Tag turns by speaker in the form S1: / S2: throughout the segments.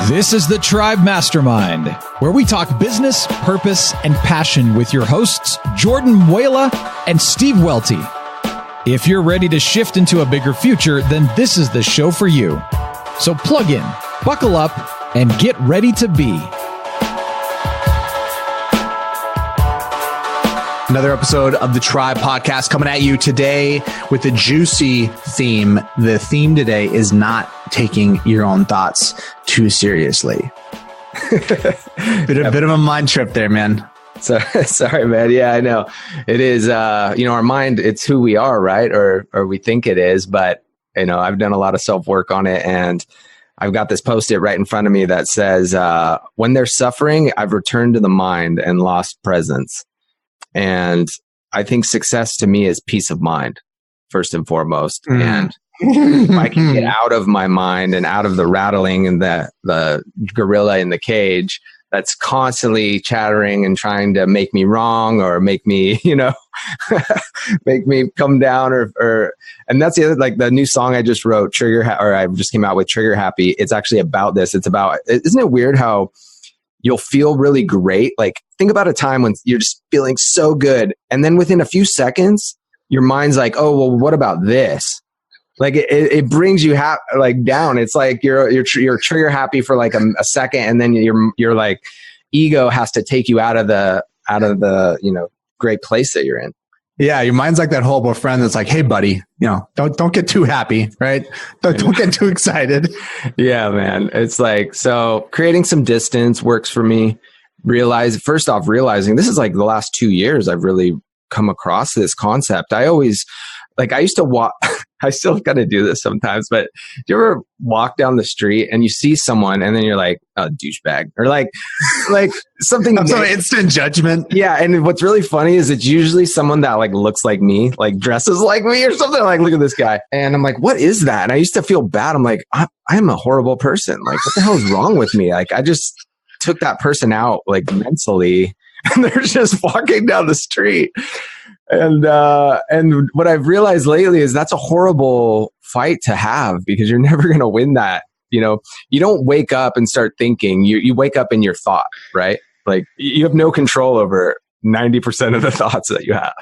S1: This is the Tribe Mastermind, where we talk business, purpose, and passion with your hosts, Jordan Muela and Steve Welty. If you're ready to shift into a bigger future, then this is the show for you. So plug in, buckle up, and get ready to be.
S2: Another episode of the Tribe Podcast coming at you today with a juicy theme. The theme today is not taking your own thoughts too seriously. bit of a mind trip there, man.
S3: Sorry, man. Yeah, I know. It is, our mind, it's who we are, right? Or we think it is. But, I've done a lot of self-work on it. And I've got this Post-it right in front of me that says, when they're suffering, I've returned to the mind and lost presence. And I think success to me is peace of mind, first and foremost. And if I can get out of my mind and out of the rattling and the gorilla in the cage that's constantly chattering and trying to make me wrong or make me, make me come down and that's the other, like the new song I just wrote, I just came out with Trigger Happy. It's actually about this. It's about, isn't it weird how you'll feel really great? Like, think about a time when you're just feeling so good. And then within a few seconds, your mind's like, oh, well, what about this? Like it brings you down. It's like you're trigger happy for like a second. And then your like ego has to take you out of the, great place that you're in.
S2: Yeah, your mind's like that horrible friend that's like, "Hey, buddy, don't get too happy, right? Don't get too excited."
S3: Yeah, man. It's like, so creating some distance works for me. Realizing this is like the last 2 years I've really come across this concept. I used to walk. I still got to do this sometimes, but do you ever walk down the street and you see someone and then you're like, "Oh, douchebag," or like something.
S2: Some instant judgment.
S3: Yeah, and what's really funny is it's usually someone that like looks like me, like dresses like me or something. Like, look at this guy, and I'm like, "What is that?" And I used to feel bad. I'm like, I'm a horrible person. Like, what the hell is wrong with me? Like, I just took that person out like mentally, and they're just walking down the street. And what I've realized lately is that's a horrible fight to have because you're never going to win that. You don't wake up and start thinking. You wake up in your thought, right? Like you have no control over 90% of the thoughts that you have.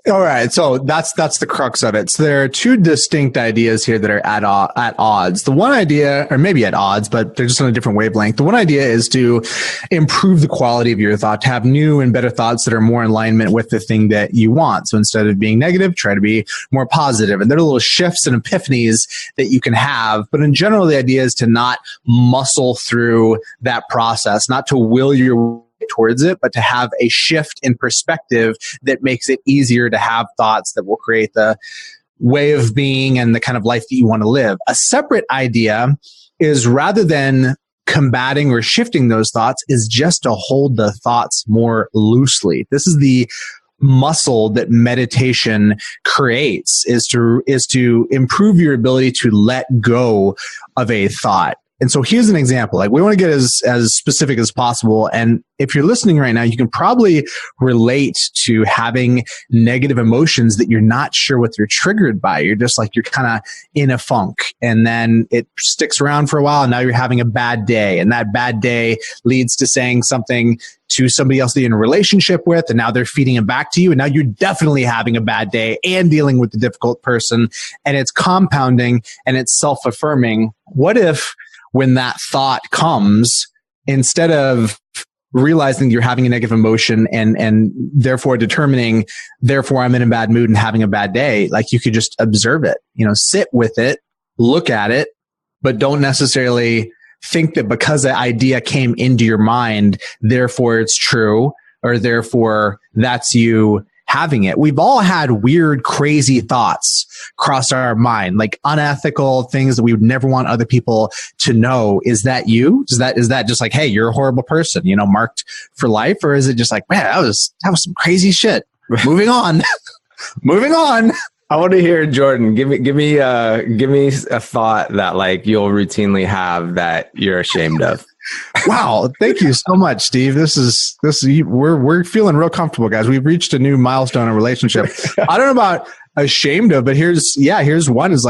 S2: All right. So that's the crux of it. So there are two distinct ideas here that are at odds. The one idea, or maybe at odds, but they're just on a different wavelength. The one idea is to improve the quality of your thought, to have new and better thoughts that are more in alignment with the thing that you want. So instead of being negative, try to be more positive. And there are little shifts and epiphanies that you can have. But in general, the idea is to not muscle through that process, not to will your towards it, but to have a shift in perspective that makes it easier to have thoughts that will create the way of being and the kind of life that you want to live. A separate idea is rather than combating or shifting those thoughts is just to hold the thoughts more loosely. This is the muscle that meditation creates, is to improve your ability to let go of a thought. And so here's an example. Like, we want to get as specific as possible. And if you're listening right now, you can probably relate to having negative emotions that you're not sure what they're triggered by. You're just like, you're kind of in a funk, and then it sticks around for a while. And now you're having a bad day, and that bad day leads to saying something to somebody else that you're in a relationship with, and now they're feeding it back to you. And now you're definitely having a bad day and dealing with the difficult person, and it's compounding and it's self-affirming. What if when that thought comes, instead of realizing you're having a negative emotion and therefore determining, therefore I'm in a bad mood and having a bad day, like you could just observe it, sit with it, look at it, but don't necessarily think that because the idea came into your mind, therefore it's true, or therefore that's you having it. We've all had weird, crazy thoughts cross our mind, like unethical things that we would never want other people to know. Is that you? Is that just like, hey, you're a horrible person, marked for life? Or is it just like, man, that was some crazy shit. Moving on. Moving on.
S3: I want to hear, Jordan, give me a thought that like you'll routinely have that you're ashamed of.
S2: Wow. Thank you so much, Steve. We're feeling real comfortable, guys. We've reached a new milestone in a relationship. I don't know about ashamed of, but here's one is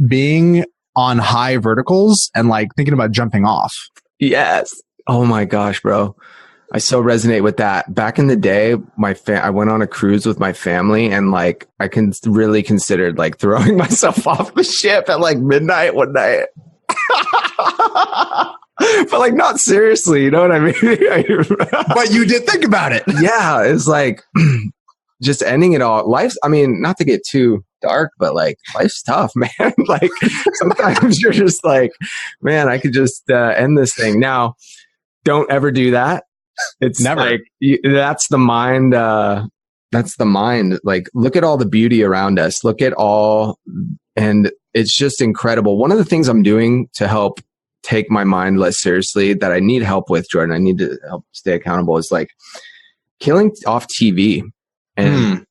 S2: being on high verticals and like thinking about jumping off.
S3: Yes. Oh my gosh, bro. I so resonate with that. Back in the day, I went on a cruise with my family, and like I really considered like throwing myself off the ship at like midnight one night. But like not seriously, you know what I mean?
S2: But you did think about it.
S3: Yeah, it's like just ending it all. I mean, not to get too dark, but like life's tough, man. Like sometimes you're just like, man, I could just end this thing. Now, don't ever do that. It's
S2: never
S3: like that's the mind. That's the mind. Like, look at all the beauty around us. Look at all, and it's just incredible. One of the things I'm doing to help take my mind less seriously, that I need help with, Jordan, I need to help stay accountable, is like killing off TV and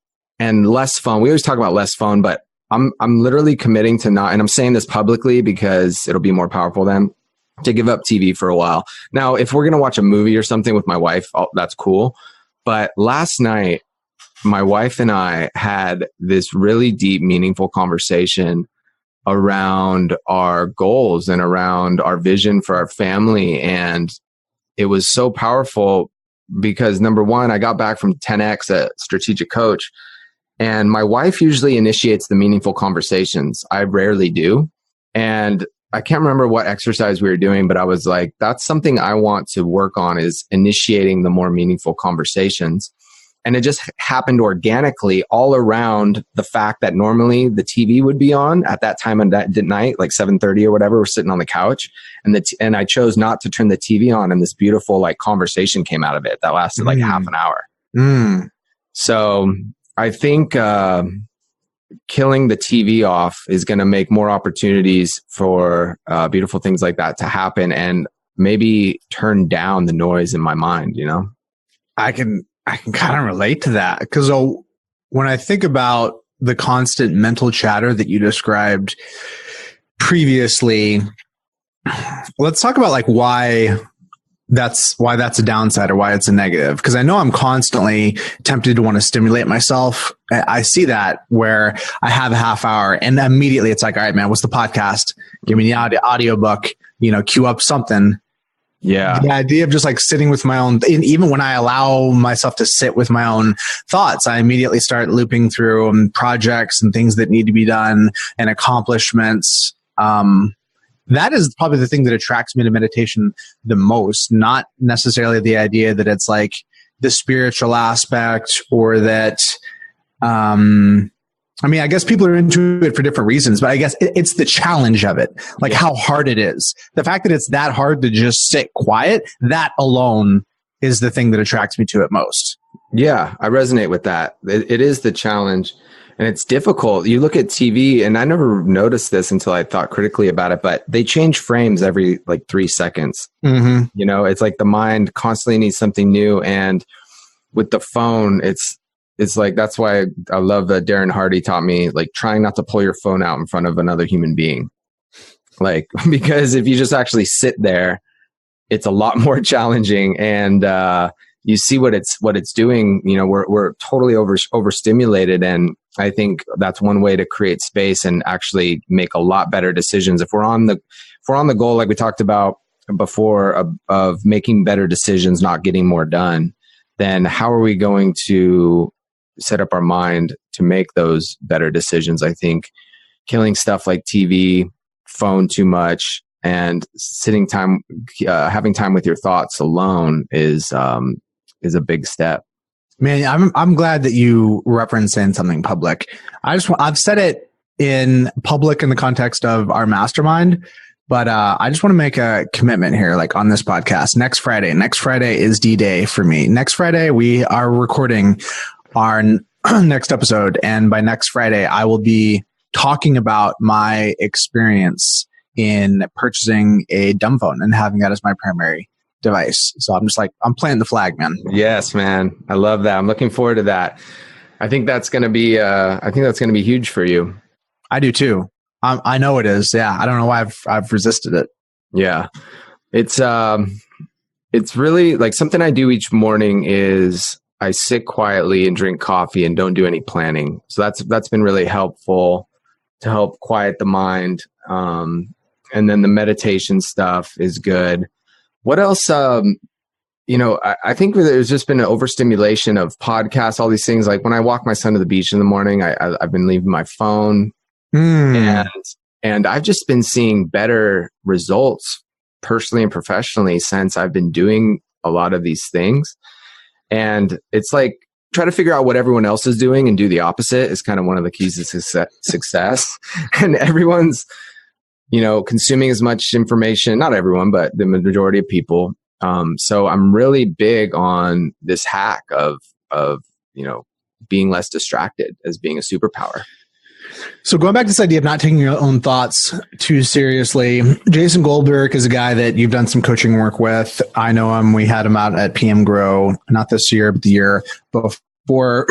S3: less phone. We always talk about less phone, but I'm literally committing to not, and I'm saying this publicly because it'll be more powerful then, to give up TV for a while. Now, if we're going to watch a movie or something with my wife, that's cool. But last night, my wife and I had this really deep, meaningful conversation around our goals and around our vision for our family. And it was so powerful because, number one, I got back from 10X, a strategic coach, and my wife usually initiates the meaningful conversations. I rarely do. And I can't remember what exercise we were doing, but I was like, that's something I want to work on, is initiating the more meaningful conversations. And it just happened organically all around the fact that normally the TV would be on at that time of that night, like 7:30 or whatever. We're sitting on the couch, and I chose not to turn the TV on, and this beautiful like conversation came out of it that lasted like half an hour. So I think killing the TV off is going to make more opportunities for beautiful things like that to happen, and maybe turn down the noise in my mind. You know,
S2: I can kind of relate to that, because when I think about the constant mental chatter that you described previously, let's talk about like why that's a downside or why it's a negative. Because I know I'm constantly tempted to want to stimulate myself. I see that where I have a half hour and immediately it's like, all right, man, what's the podcast? Give me the audio book, cue up something.
S3: Yeah.
S2: The idea of just like sitting with my own, even when I allow myself to sit with my own thoughts, I immediately start looping through projects and things that need to be done and accomplishments. That is probably the thing that attracts me to meditation the most, not necessarily the idea that it's like the spiritual aspect, or that, I guess people are into it for different reasons, but I guess it's the challenge of it, like how hard it is. The fact that it's that hard to just sit quiet, that alone is the thing that attracts me to it most.
S3: Yeah, I resonate with that. It is the challenge, and it's difficult. You look at TV, and I never noticed this until I thought critically about it, but they change frames every like 3 seconds. It's like the mind constantly needs something new. And with the phone, it's like, that's why I love that Darren Hardy taught me, like, trying not to pull your phone out in front of another human being. Like, because if you just actually sit there, it's a lot more challenging. And you see what it's doing. We're totally overstimulated. And I think that's one way to create space and actually make a lot better decisions. If we're on the goal, like we talked about before, of making better decisions, not getting more done, then how are we going to set up our mind to make those better decisions? I think killing stuff like TV, phone too much, and having time with your thoughts alone is a big step.
S2: Man, I'm glad that you referenced saying something public. I've said it in public in the context of our mastermind, but I just want to make a commitment here, like on this podcast. Next Friday is D-Day for me. Next Friday, we are recording our next episode. And by next Friday, I will be talking about my experience in purchasing a dumb phone and having that as my primary device. So I'm just like, I'm planting the flag, man.
S3: Yes, man. I love that. I'm looking forward to that. I think that's going to be huge for you.
S2: I do too. I know it is. Yeah. I don't know why I've resisted it.
S3: Yeah. It's really like something I do each morning is I sit quietly and drink coffee and don't do any planning. So that's been really helpful to help quiet the mind. And then the meditation stuff is good. What else? I think there's just been an overstimulation of podcasts, all these things. Like when I walk my son to the beach in the morning, I've been leaving my phone, and I've just been seeing better results personally and professionally since I've been doing a lot of these things. And it's like, try to figure out what everyone else is doing and do the opposite is kind of one of the keys to success. And everyone's, consuming as much information, not everyone, but the majority of people. So I'm really big on this hack of being less distracted as being a superpower.
S2: So going back to this idea of not taking your own thoughts too seriously, Jason Goldberg is a guy that you've done some coaching work with. I know him. We had him out at PM Grow, not this year, but the year before.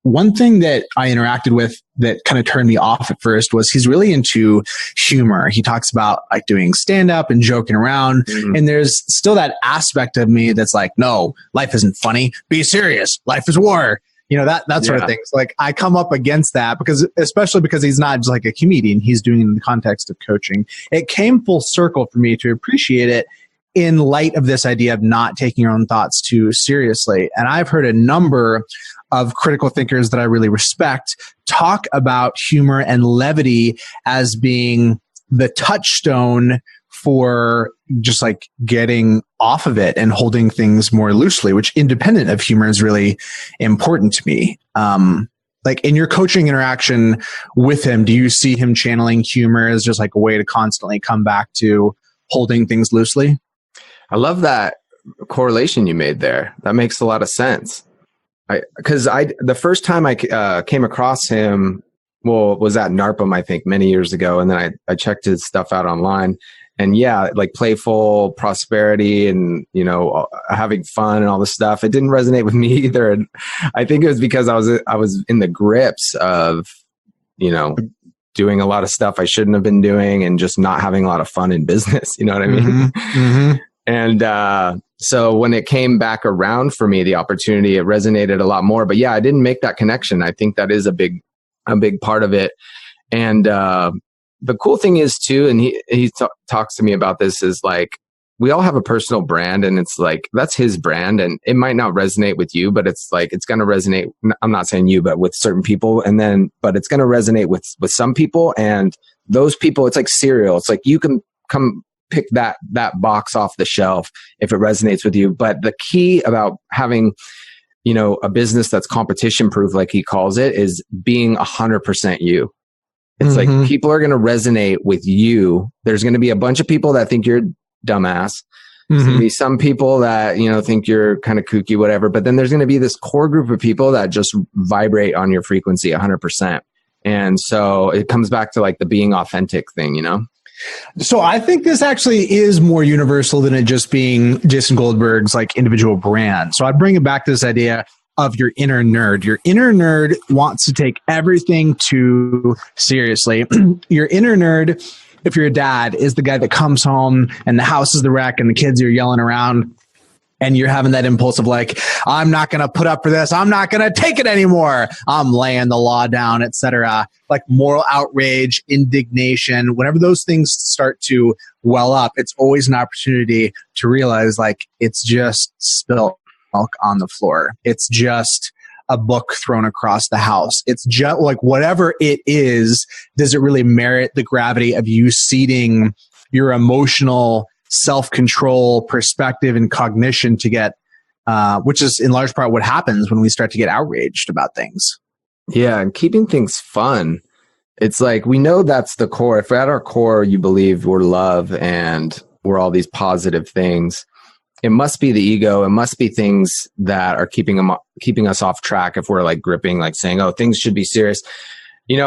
S2: One thing that I interacted with that kind of turned me off at first was he's really into humor. He talks about like doing stand up and joking around. Mm-hmm. And there's still that aspect of me that's like, no, life isn't funny. Be serious. Life is war. That sort of thing. So like I come up against that especially because he's not just like a comedian. He's doing it in the context of coaching. It came full circle for me to appreciate it in light of this idea of not taking your own thoughts too seriously. And I've heard a number of critical thinkers that I really respect talk about humor and levity as being the touchstone for just like getting off of it and holding things more loosely, which independent of humor is really important to me. Like in your coaching interaction with him, do you see him channeling humor as just like a way to constantly come back to holding things loosely?
S3: I love that correlation you made there. That makes a lot of sense. Because the first time I came across him, was at NARPM, I think, many years ago. And then I checked his stuff out online. And yeah, like playful prosperity and, having fun and all this stuff. It didn't resonate with me either. And I think it was because I was in the grips of, doing a lot of stuff I shouldn't have been doing and just not having a lot of fun in business. You know what I mean? Mm-hmm. Mm-hmm. And so when it came back around for me, the opportunity, it resonated a lot more. But yeah, I didn't make that connection. I think that is a big part of it. And the cool thing is too, and he talks to me about this, is like we all have a personal brand, and it's like that's his brand, and it might not resonate with you, but it's like it's going to resonate. I'm not saying you, but with certain people, but it's going to resonate with some people, and those people, it's like cereal. It's like you can come pick that box off the shelf if it resonates with you. But the key about having, a business that's competition proof, like he calls it, is being 100% you. It's mm-hmm. like people are going to resonate with you. There's going to be a bunch of people that think you're a dumbass. There's going to be some people that, think you're kind of kooky, whatever. But then there's going to be this core group of people that just vibrate on your frequency 100%. And so it comes back to like the being authentic thing, So I think this actually is more universal than it just being Jason Goldberg's like individual brand. So I bring it back to this idea of your inner nerd. Your inner nerd wants to take everything too seriously. Your inner nerd, if you're a dad, is the guy that comes home and the house is the wreck and the kids are yelling around and you're having that impulse of like, I'm not going to put up for this. I'm not going to take it anymore. I'm laying the law down, etc. Like moral outrage, indignation, whenever those things start to well up, it's always an opportunity to realize like it's just spilled milk on the floor. It's just a book thrown across the house. It's just like whatever it is, does it really merit the gravity of you seeding your emotional self-control, perspective, and cognition to get, which is in large part what happens when we start to get outraged about things. Yeah, and keeping things fun. It's like we know that's the core. If at our core you believe we're love and we're all these positive things, it must be the ego. It must be things that are keeping us off track. If we're like gripping, like saying, "Oh, things should be serious."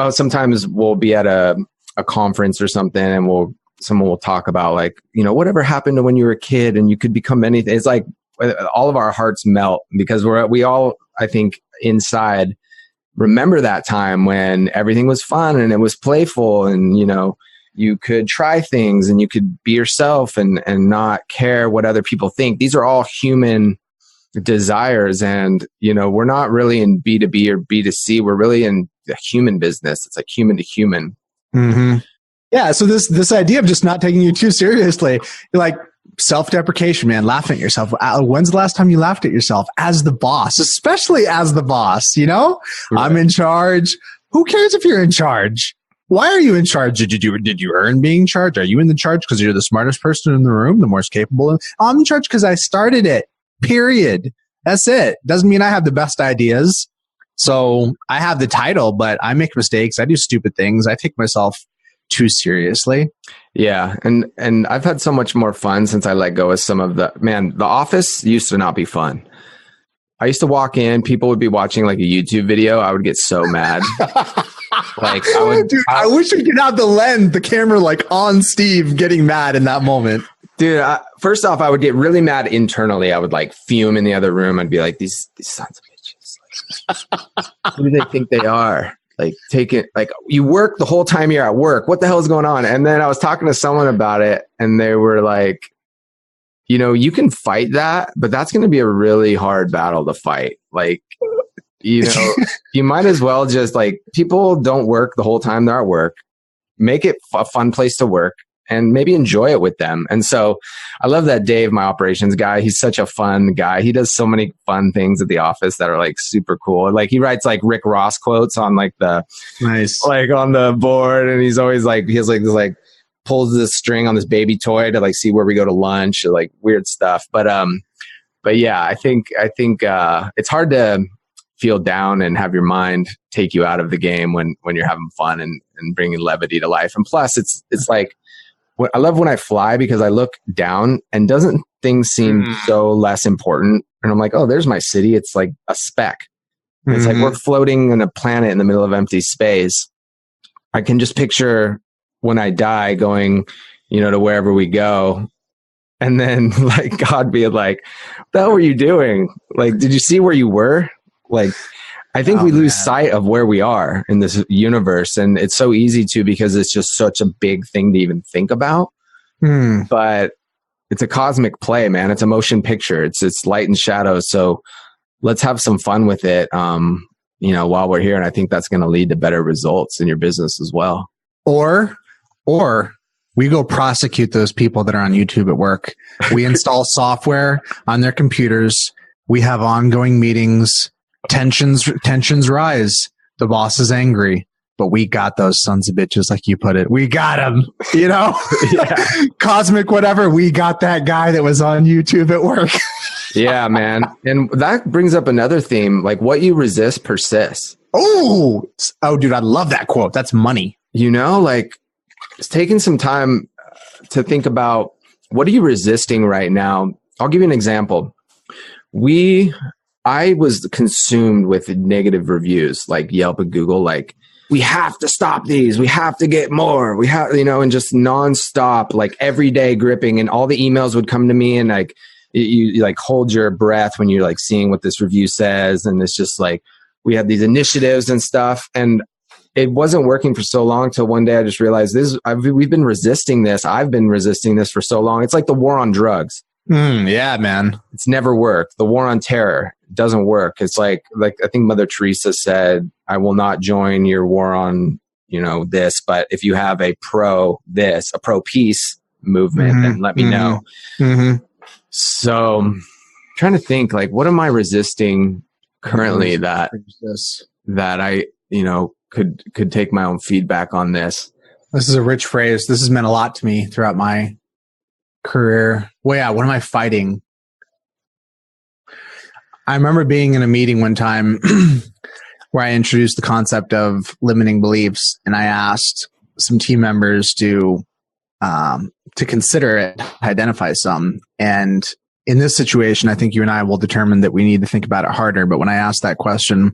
S3: Sometimes we'll be at a conference or something, and someone will talk about like, whatever happened to when you were a kid and you could become anything. It's like all of our hearts melt because we all, I think, inside remember that time when everything was fun and it was playful and, you could try things and you could be yourself and not care what other people think. These are all human desires. And, we're not really in B2B or B2C. We're really in the human business. It's like human to human. Mm-hmm.
S2: Yeah. So this idea of just not taking you too seriously, you're like self-deprecation, man, laughing at yourself. When's the last time you laughed at yourself as the boss, especially as the boss? You know, right. I'm in charge. Who cares if you're in charge? Why are you in charge? Did you earn being in charge? Are you in the charge because you're the smartest person in the room, the most capable? I'm in charge because I started it. Period. That's it. Doesn't mean I have the best ideas. So I have the title, but I make mistakes. I do stupid things. I take myself too seriously.
S3: Yeah. And I've had so much more fun since I let go of some of the office used to not be fun. I used to walk in, people would be watching like a YouTube video. I would get so mad. Like,
S2: I wish we could have the camera like on Steve getting mad in that moment.
S3: Dude, first off, I would get really mad internally. I would like fume in the other room. I'd be like, these sons of bitches. Like, who do they think they are? Like, take it. Like, you work the whole time you're at work. What the hell is going on? And then I was talking to someone about it, and they were like, you know, you can fight that, but that's going to be a really hard battle to fight. Like, you know, you might as well just like, people don't work the whole time they're at work. Make it a fun place to work and maybe enjoy it with them. And so I love that Dave, my operations guy, he's such a fun guy. He does so many fun things at the office that are like super cool. Like he writes like Rick Ross quotes on like the
S2: nice, like
S3: on the board. And he's always like, he has like this like, pulls this string on this baby toy to like see where we go to lunch or like weird stuff. But yeah, I think it's hard to feel down and have your mind take you out of the game when you're having fun and bringing levity to life. And plus it's like, I love when I fly because I look down and doesn't things seem so less important. And I'm like, oh, there's my city. It's like a speck. It's like we're floating in a planet in the middle of empty space. I can just picture when I die going, you know, to wherever we go. And then like God being like, what the hell were you doing? Like, did you see where you were? Like, I think we lose sight of where we are in this universe. And it's so easy to, because it's just such a big thing to even think about. But it's a cosmic play, man. It's a motion picture. It's light and shadow. So let's have some fun with it, you know, while we're here. And I think that's going to lead to better results in your business as well.
S2: Or we go prosecute those people that are on YouTube at work. We install software on their computers. We have ongoing meetings. Tensions rise. The boss is angry, but we got those sons of bitches, like you put it. We got them, you know, cosmic, whatever. We got that guy that was on YouTube at work.
S3: Yeah, man. And that brings up another theme, like what you resist persists.
S2: Oh, dude, I love that quote. That's money.
S3: You know, like it's taking some time to think about what are you resisting right now? I'll give you an example. I was consumed with negative reviews like Yelp and Google, like we have to stop these. We have to get more. We have, you know, and just nonstop, like every day gripping, and all the emails would come to me and like, you like hold your breath when you're like seeing what this review says. And it's just like, we had these initiatives and stuff, and it wasn't working for so long till one day I just realized we've been resisting this. I've been resisting this for so long. It's like the war on drugs.
S2: Yeah, man.
S3: It's never worked. The war on terror doesn't work. It's like I think Mother Teresa said, I will not join your war on, you know, this, but if you have a pro peace movement, then let me know. So I'm trying to think, like, what am I resisting currently that I, you know, could take my own feedback on this.
S2: This is a rich phrase. This has meant a lot to me throughout my career. Well, yeah, what am I fighting? I remember being in a meeting one time where I introduced the concept of limiting beliefs, and I asked some team members to consider it, identify some. And in this situation, I think you and I will determine that we need to think about it harder. But when I asked that question,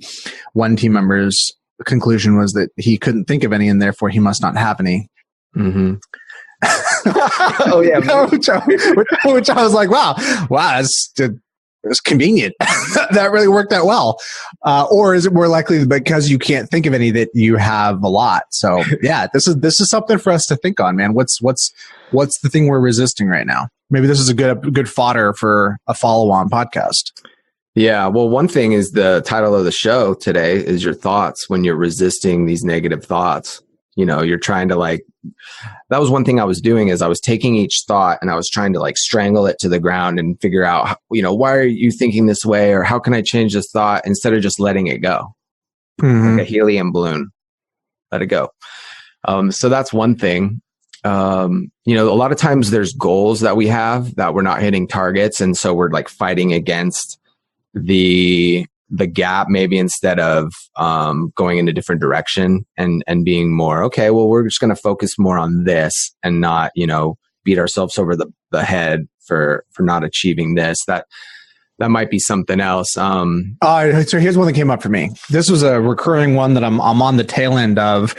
S2: one team member's conclusion was that he couldn't think of any, and therefore he must not have any.
S3: Oh yeah,
S2: which I was like, wow, it's convenient. That really worked out well. Or is it more likely because you can't think of any that you have a lot? So yeah, this is something for us to think on, man. What's the thing we're resisting right now? Maybe this is a good fodder for a follow-on podcast.
S3: Yeah. Well, one thing is the title of the show today is your thoughts when you're resisting these negative thoughts. you're trying to like, that was one thing I was doing is I was taking each thought and I was trying to like strangle it to the ground and figure out, why are you thinking this way? Or how can I change this thought instead of just letting it go? Like a helium balloon, let it go. So that's one thing. A lot of times there's goals that we have that we're not hitting targets. And so we're like fighting against the gap, maybe instead of going in a different direction and being more, okay, well, we're just going to focus more on this and not, beat ourselves over the head for not achieving this. That might be something else.
S2: So here's one that came up for me. This was a recurring one that I'm on the tail end of,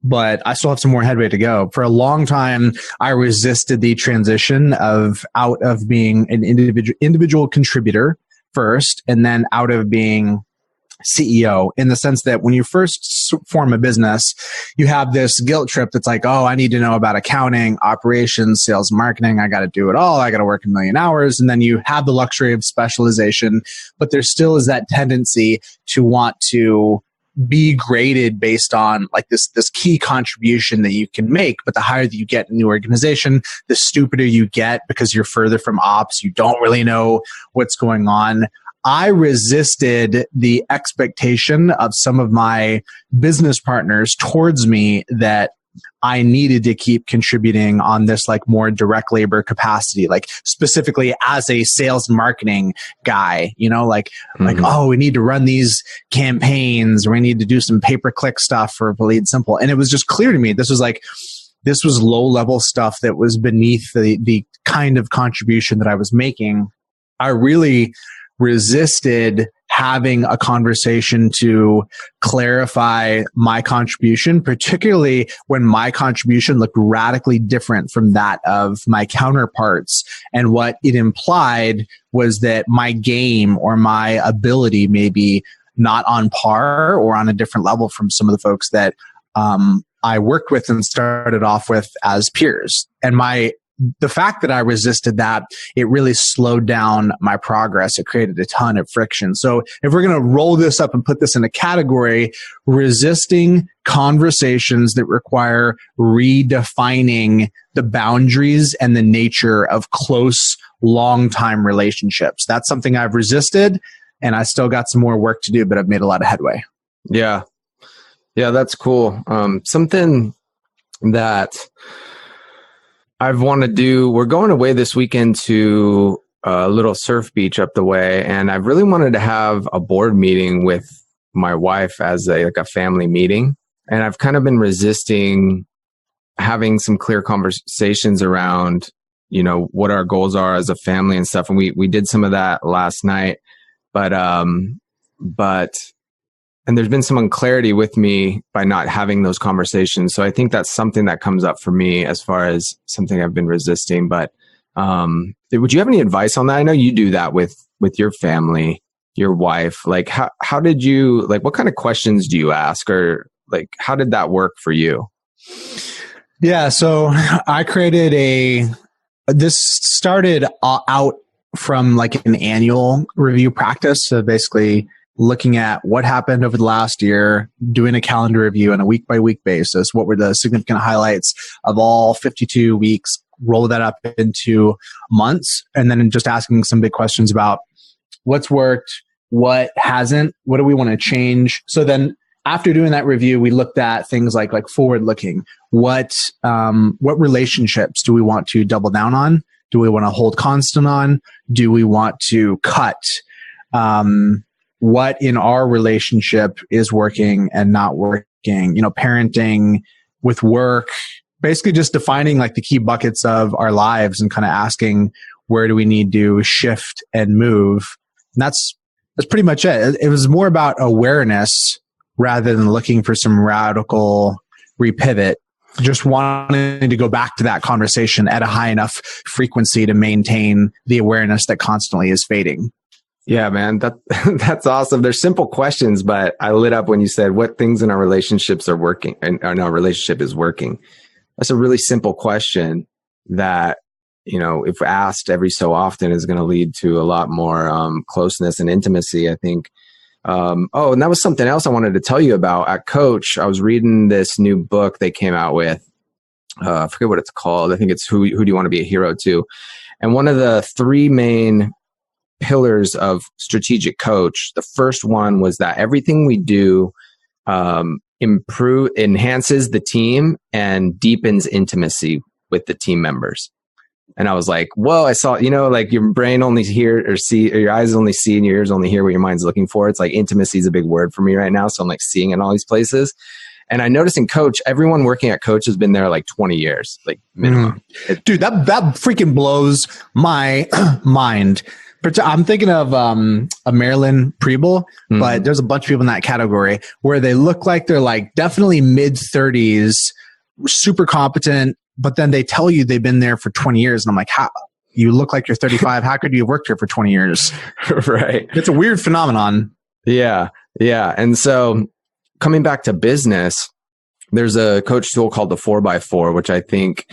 S2: but I still have some more headway to go. For a long time, I resisted the transition out of being an individual contributor first, and then out of being CEO, in the sense that when you first form a business, you have this guilt trip that's like, oh, I need to know about accounting, operations, sales, marketing. I got to do it all. I got to work a million hours. And then you have the luxury of specialization, but there still is that tendency to want to be graded based on like this key contribution that you can make. But the higher that you get in the organization, the stupider you get because you're further from ops. You don't really know what's going on. I resisted the expectation of some of my business partners towards me that I needed to keep contributing on this like more direct labor capacity, like specifically as a sales marketing guy, like, oh, we need to run these campaigns, or we need to do some pay-per-click stuff for Bleed Simple. And it was just clear to me, this was low level stuff that was beneath the kind of contribution that I was making. I really resisted having a conversation to clarify my contribution, particularly when my contribution looked radically different from that of my counterparts. And what it implied was that my game or my ability may be not on par or on a different level from some of the folks that I worked with and started off with as peers. And the fact that I resisted that, it really slowed down my progress. It created a ton of friction. So if we're going to roll this up and put this in a category, resisting conversations that require redefining the boundaries and the nature of close, long-time relationships. That's something I've resisted, and I still got some more work to do, but I've made a lot of headway.
S3: Yeah. Yeah, that's cool. Something that I've wanted to do, we're going away this weekend to a little surf beach up the way, and I've really wanted to have a board meeting with my wife as a family meeting. And I've kind of been resisting having some clear conversations around, what our goals are as a family and stuff. And we did some of that last night, but and there's been some unclarity with me by not having those conversations. So I think that's something that comes up for me as far as something I've been resisting. But would you have any advice on that? I know you do that with your family, your wife. Like, how did you, like, what kind of questions do you ask? Or like, how did that work for you?
S2: Yeah. So I created this started out from like an annual review practice. So basically, looking at what happened over the last year, doing a calendar review on a week-by-week basis. What were the significant highlights of all 52 weeks? Roll that up into months, and then just asking some big questions about what's worked, what hasn't, what do we want to change. So then after doing that review, we looked at things like forward-looking. What relationships do we want to double down on? Do we want to hold constant on? Do we want to cut? What in our relationship is working and not working, parenting with work, basically just defining like the key buckets of our lives and kind of asking where do we need to shift and move. And that's pretty much it. It was more about awareness rather than looking for some radical repivot, just wanting to go back to that conversation at a high enough frequency to maintain the awareness that constantly is fading.
S3: Yeah, man, that's awesome. They're simple questions, but I lit up when you said what things in our relationships are working and our relationship is working. That's a really simple question that, if asked every so often is going to lead to a lot more closeness and intimacy. I think Oh, and that was something else I wanted to tell you about at Coach. I was reading this new book they came out with. I forget what it's called. I think it's Who Do You Want to Be a Hero To? And one of the three main pillars of strategic coach, the first one was that everything we do enhances the team and deepens intimacy with the team members. And I was like, whoa, I saw, like your brain only hear or see, or your eyes only see and your ears only hear what your mind's looking for. It's like intimacy is a big word for me right now. So I'm like seeing in all these places. And I noticed in Coach, everyone working at Coach has been there like 20 years, like minimum.
S2: Dude, that freaking blows my mind. I'm thinking of a Marilyn Preble, but there's a bunch of people in that category where they look like they're like definitely mid-30s, super competent, but then they tell you they've been there for 20 years. And I'm like, how? You look like you're 35. How could you have worked here for 20 years?
S3: Right.
S2: It's a weird phenomenon.
S3: Yeah. Yeah. And so coming back to business, there's a coach tool called the 4x4, which I think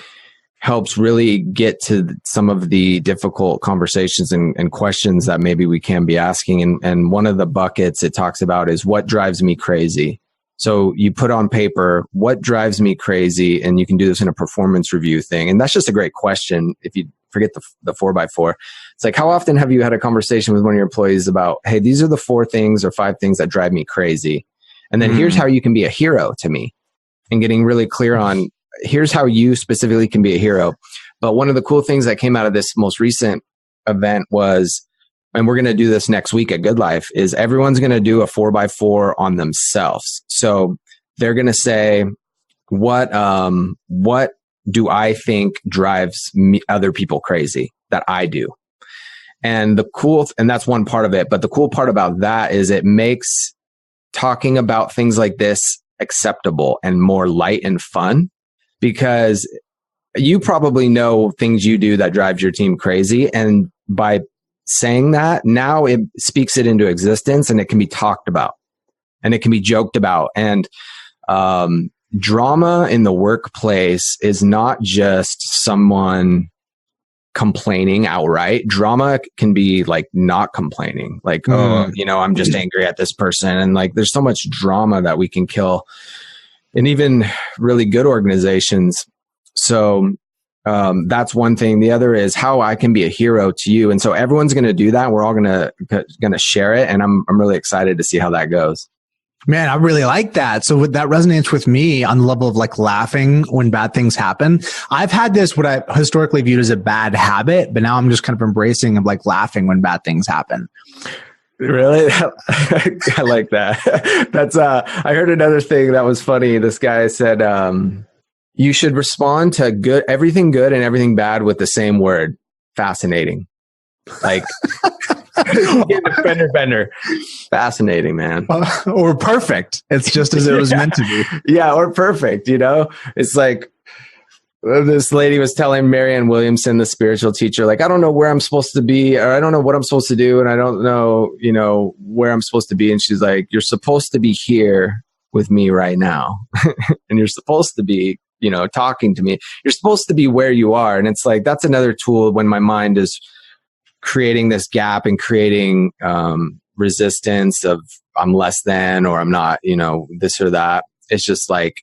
S3: helps really get to some of the difficult conversations and questions that maybe we can be asking. And one of the buckets it talks about is what drives me crazy. So you put on paper, what drives me crazy? And you can do this in a performance review thing. And that's just a great question. If you forget the 4x4, it's like, how often have you had a conversation with one of your employees about, hey, these are the 4 things or 5 things that drive me crazy. And then here's how you can be a hero to me, and getting really clear on here's how you specifically can be a hero. But one of the cool things that came out of this most recent event was, and we're going to do this next week at Good Life, is everyone's going to do a 4x4 on themselves. So they're going to say, what do I think drives other people crazy that I do? And and that's one part of it. But the cool part about that is it makes talking about things like this acceptable and more light and fun, because you probably know things you do that drives your team crazy. And by saying that, now it speaks it into existence, and it can be talked about and it can be joked about. And drama in the workplace is not just someone complaining outright. Drama can be like not complaining, like, I'm just angry at this person. And like, there's so much drama that we can kill in even really good organizations. So that's one thing. The other is how I can be a hero to you. And so everyone's going to do that. We're all going to share it. And I'm really excited to see how that goes.
S2: Man, I really like that. So that resonates with me on the level of like laughing when bad things happen. I've had this, what I historically viewed as a bad habit, but now I'm just kind of embracing of like laughing when bad things happen.
S3: Really? I like that. That's, I heard another thing that was funny. This guy said, you should respond to everything good and everything bad with the same word: fascinating. Like, Bender. Fascinating, man.
S2: Or perfect. It's just as it was meant to be.
S3: Yeah, or perfect. It's like this lady was telling Marianne Williamson, the spiritual teacher, like, I don't know where I'm supposed to be, or I don't know what I'm supposed to do, and I don't know, where I'm supposed to be. And she's like, you're supposed to be here with me right now. And you're supposed to be, talking to me. You're supposed to be where you are. And it's like, that's another tool when my mind is creating this gap and creating resistance of I'm less than, or I'm not, this or that. It's just like,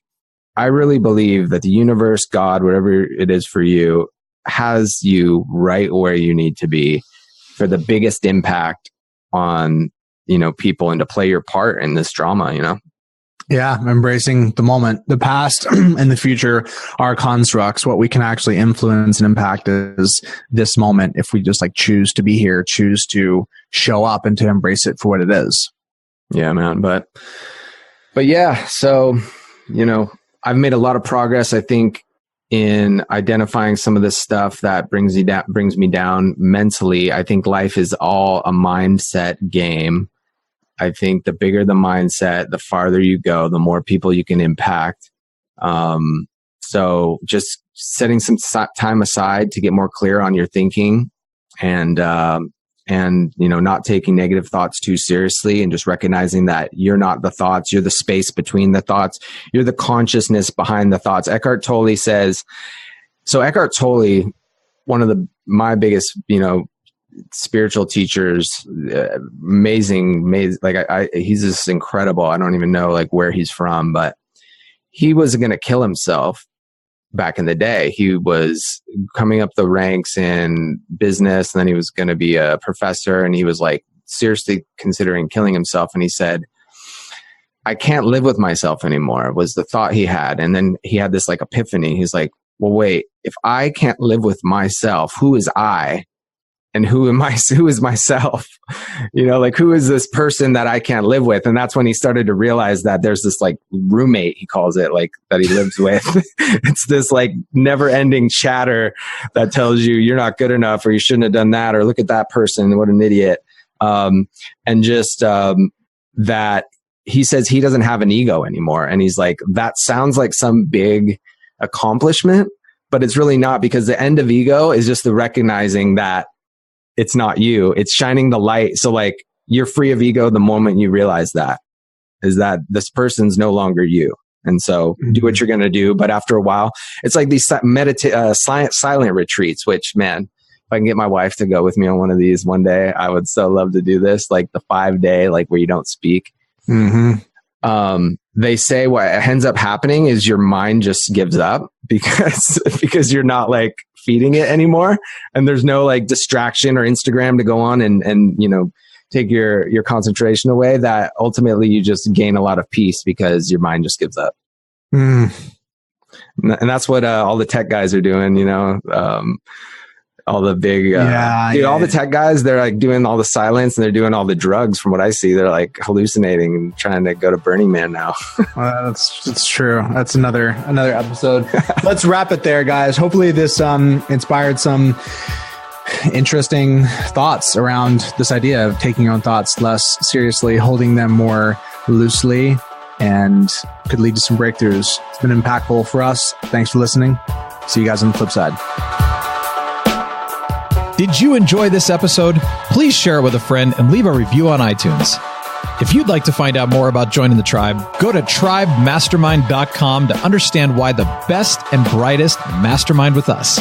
S3: I really believe that the universe, God, whatever it is for you, has you right where you need to be for the biggest impact on, people, and to play your part in this drama,
S2: Yeah, embracing the moment. The past and the future are constructs. What we can actually influence and impact is this moment if we just like choose to be here, choose to show up, and to embrace it for what it is.
S3: Yeah, man. But yeah, so, I've made a lot of progress, I think, in identifying some of this stuff that brings me down mentally. I think life is all a mindset game. I think the bigger the mindset, the farther you go, the more people you can impact. So just setting some time aside to get more clear on your thinking, and not taking negative thoughts too seriously, and just recognizing that you're not the thoughts, you're the space between the thoughts, you're the consciousness behind the thoughts. Eckhart Tolle says, one of my biggest, spiritual teachers, amazing. Like he's just incredible. I don't even know like where he's from, but he was going to kill himself back in the day. He was coming up the ranks in business, and then he was going to be a professor, and he was like seriously considering killing himself. And he said, I can't live with myself anymore, was the thought he had. And then he had this like epiphany. He's like, well, wait, if I can't live with myself, who is I? And who is myself? You know, like, who is this person that I can't live with? And that's when he started to realize that there's this like roommate, he calls it, like, that he lives with. It's this like never ending chatter that tells you you're not good enough, or you shouldn't have done that, or look at that person, what an idiot. And just that he says he doesn't have an ego anymore. And he's like, that sounds like some big accomplishment, but it's really not, because the end of ego is just the recognizing that it's not you. It's shining the light. So like, you're free of ego the moment you realize that, is that this person's no longer you. And so do what you're going to do. But after a while, it's like these silent retreats, which, man, if I can get my wife to go with me on one of these one day, I would so love to do this. Like the 5-day, like where you don't speak. They say what ends up happening is your mind just gives up because you're not like feeding it anymore, and there's no like distraction or Instagram to go on and you know, take your concentration away. That ultimately you just gain a lot of peace because your mind just gives up. And that's what all the tech guys are doing, you know. All the big, all the tech guys, they're like doing all the silence, and they're doing all the drugs. From what I see, they're like hallucinating and trying to go to Burning Man now.
S2: That's true. That's another episode. Let's wrap it there, guys. Hopefully this inspired some interesting thoughts around this idea of taking your own thoughts less seriously, holding them more loosely, and could lead to some breakthroughs. It's been impactful for us. Thanks for listening. See you guys on the flip side.
S1: Did you enjoy this episode? Please share it with a friend and leave a review on iTunes. If you'd like to find out more about joining the tribe, go to tribemastermind.com to understand why the best and brightest mastermind with us.